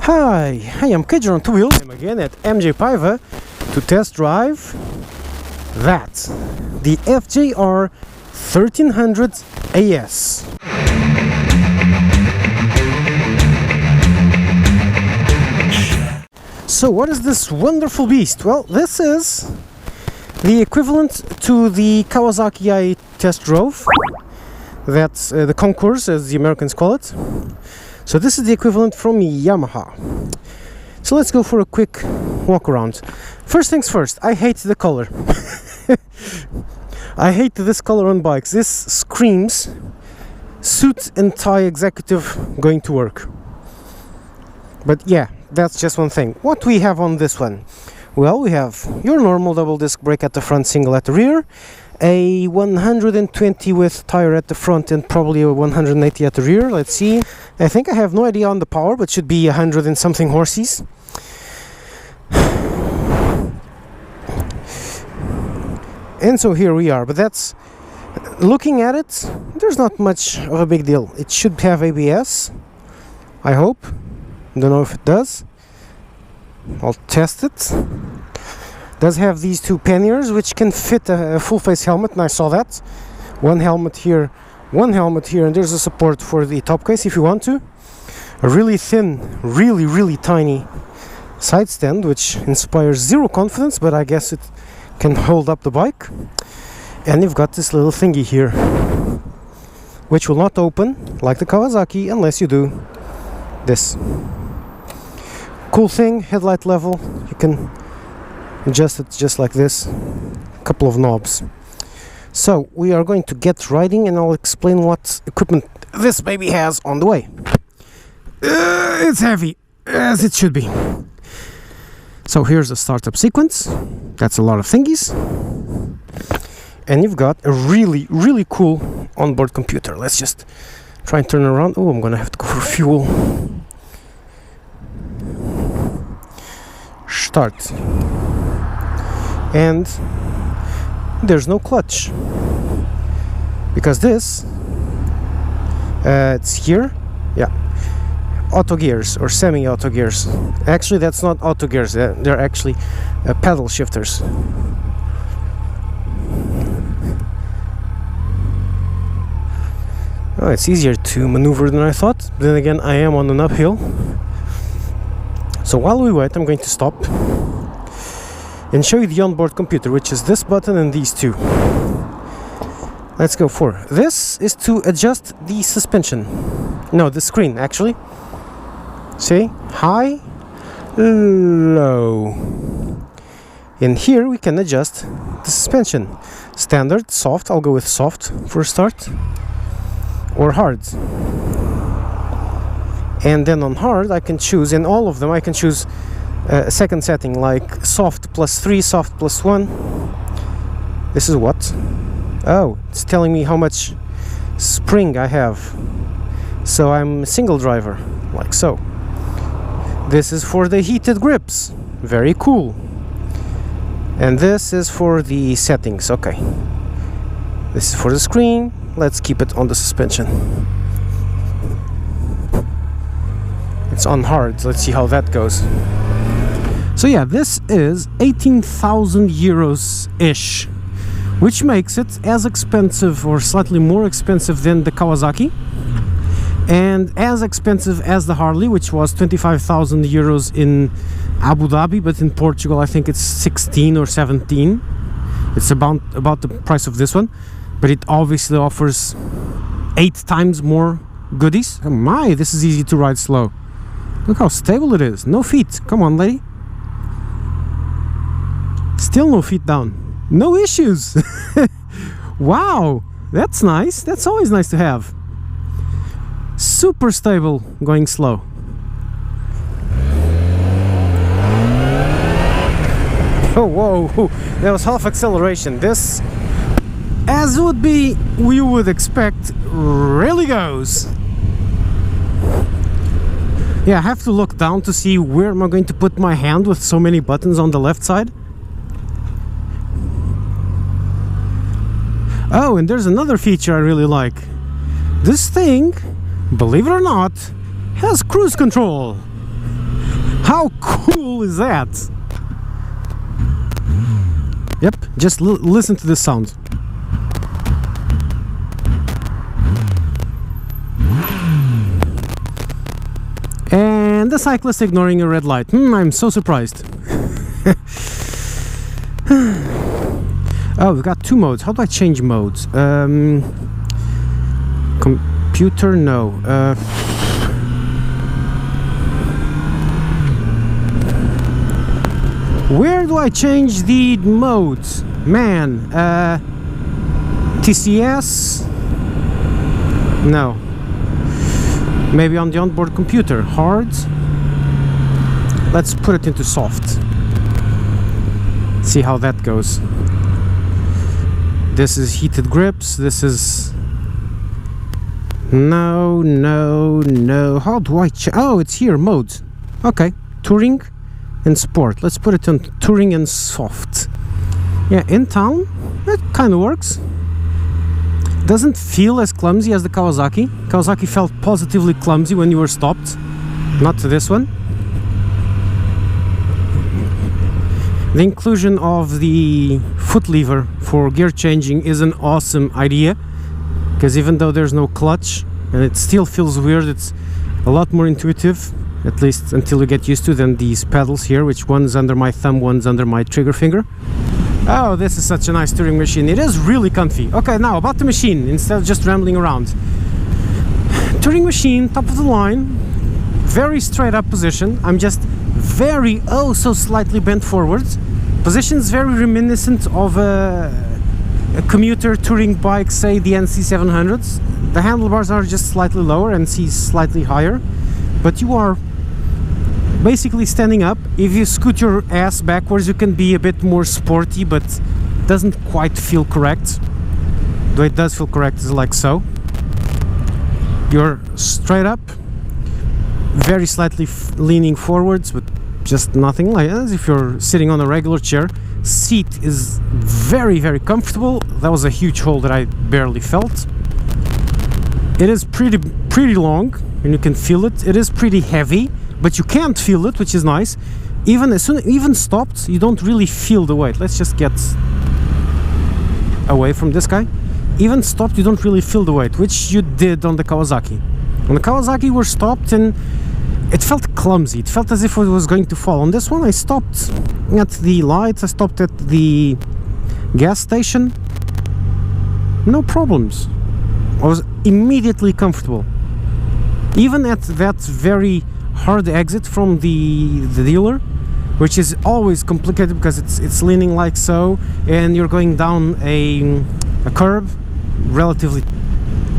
Hi, I'm Kedger on two wheels. I'm again at MJ Paiva to test drive that, the FJR 1300 AS. So what is this wonderful beast? Well, this is the equivalent to the Kawasaki I test drove. That's the Concours, as the Americans call it. So this is the equivalent from Yamaha. So let's go for a quick walk around. First things first, I hate the color. I hate this color on bikes. This screams suit and tie executive going to work. But yeah, that's just one thing. What we have on this one? Well, we have your normal double disc brake at the front, single at the rear, a 120 width tire at the front and probably a 180 at the rear. Let's see. I think I have no idea on the power, but should be 100 and something horses. And so here we are, but that's, looking at it, there's not much of a big deal. It should have ABS, I hope. Don't know if it does. I'll test it. Does have these two panniers which can fit a full face helmet, and I saw that. One helmet here, and there's a support for the top case if you want to. A really thin, really tiny side stand which inspires zero confidence, but I guess it can hold up the bike. And you've got this little thingy here which will not open like the Kawasaki unless you do this. Cool thing, headlight level, you can adjust it just like this. A couple of knobs. So we are going to get riding and I'll explain what equipment this baby has on the way. It's heavy, as it should be. So here's the startup sequence. That's a lot of thingies. And you've got a really cool onboard computer. Let's just try and turn around. Oh, I'm gonna have to go for fuel. Start. And there's no clutch because this it's here, yeah, auto gears or semi-auto gears. Actually, that's not auto gears, they're actually paddle shifters. Oh, it's easier to maneuver than I thought. Then again, I am on an uphill. So while we wait, I'm going to stop and show you the onboard computer, which is this button and these two. Let's go for this. Is to adjust the suspension. No, the screen actually. See? High, low. And here we can adjust the suspension. Standard, soft, I'll go with soft for a start. Or hard. And then on hard I can choose, in all of them I can choose a second setting, like soft +3, soft +1. This is what? Oh, it's telling me how much spring I have. So I'm a single driver, like so. This is for the heated grips. Very cool. And this is for the settings. Okay. This is for the screen. Let's keep it on the suspension. It's on hard. Let's see how that goes. So yeah, this is 18,000 euros-ish, which makes it as expensive or slightly more expensive than the Kawasaki, and as expensive as the Harley, which was 25,000 euros in Abu Dhabi, but in Portugal I think it's 16 or 17. It's about the price of this one, but it obviously offers 8 times more goodies. Oh my, this is easy to ride slow. Look how stable it is. No feet. Come on, lady. Still no feet down. No issues. Wow, that's nice. That's always nice to have. Super stable going slow. Oh, whoa, that was half acceleration. This, as would be, we would expect, really goes. Yeah, I have to look down to see where am I going to put my hand with so many buttons on the left side. Oh, and there's another feature I really like. This thing, believe it or not, has cruise control. How cool is that? Yep, just listen to the sound. And the cyclist ignoring a red light. I'm so surprised. Oh, we've got two modes. How do I change modes? Computer, no. Where do I change the modes? Man, TCS? No. Maybe on the onboard computer. Hard. Let's put it into soft. See how that goes. This is heated grips. This is... No. How do I oh, it's here, modes. Okay, touring and sport. Let's put it on touring and soft. Yeah, in town, that kind of works. Doesn't feel as clumsy as the Kawasaki. Kawasaki felt positively clumsy when you were stopped. Not to this one. The inclusion of the foot lever for gear changing is an awesome idea, because even though there's no clutch and it still feels weird, it's a lot more intuitive, at least until you get used to, than these pedals here, which one's under my thumb, one's under my trigger finger. Oh, this is such a nice touring machine. It is really comfy. Okay, now about the machine, instead of just rambling around. Touring machine, top of the line, very straight up position. I'm just very, so slightly bent forwards. Position's very reminiscent of a commuter touring bike, say the NC700s. The handlebars are just slightly lower and NC's slightly higher, but you are basically standing up. If you scoot your ass backwards, you can be a bit more sporty, but doesn't quite feel correct. Though it does feel correct, is like so. You're straight up, very slightly leaning forwards, but just nothing, like as if you're sitting on a regular chair. Seat is very comfortable. That was a huge hole that I barely felt. It is pretty long, and you can feel it. It is pretty heavy, but you can't feel it, which is nice. Even stopped, you don't really feel the weight. Let's just get away from this guy. Even stopped, you don't really feel the weight, which you did on the Kawasaki. On the Kawasaki, we're stopped and it felt clumsy. It felt as if it was going to fall. On this one, I stopped at the lights. I stopped at the gas station. No problems. I was immediately comfortable. Even at that very hard exit from the dealer, which is always complicated because it's leaning like so, and you're going down a curb, relatively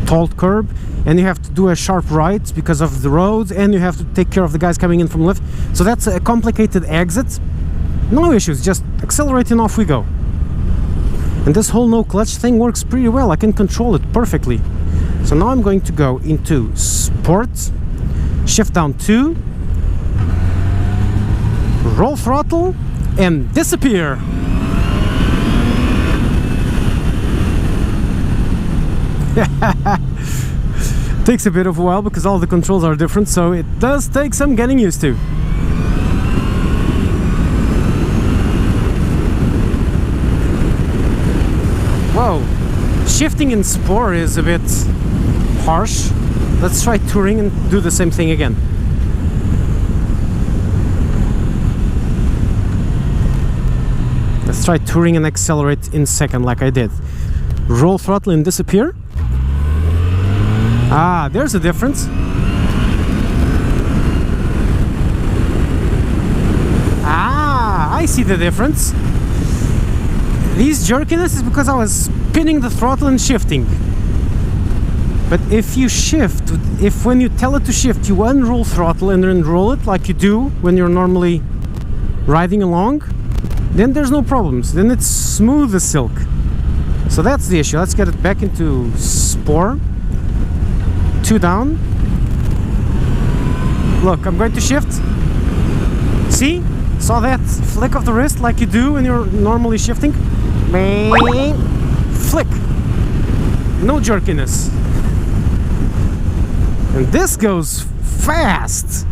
tall curb, and you have to do a sharp right because of the road, and you have to take care of the guys coming in from left. So that's a complicated exit. No issues, just accelerate and off we go. And this whole no clutch thing works pretty well. I can control it perfectly. So now I'm going to go into sport, shift down 2, roll throttle, and disappear. Takes a bit of a while because all the controls are different, so it does take some getting used to. Whoa, shifting in sport is a bit harsh. Let's try touring and do the same thing again. Let's try touring and accelerate in second like I did. Roll throttle and disappear. Ah, there's a difference. Ah, I see the difference. These jerkiness is because I was spinning the throttle and shifting. But if you shift, when you tell it to shift, you unroll throttle and then roll it like you do when you're normally riding along, then there's no problems. Then it's smooth as silk. So that's the issue. Let's get it back into sport. 2 down. Look, I'm going to shift. See? Saw that flick of the wrist like you do when you're normally shifting? Flick. No jerkiness. And this goes fast.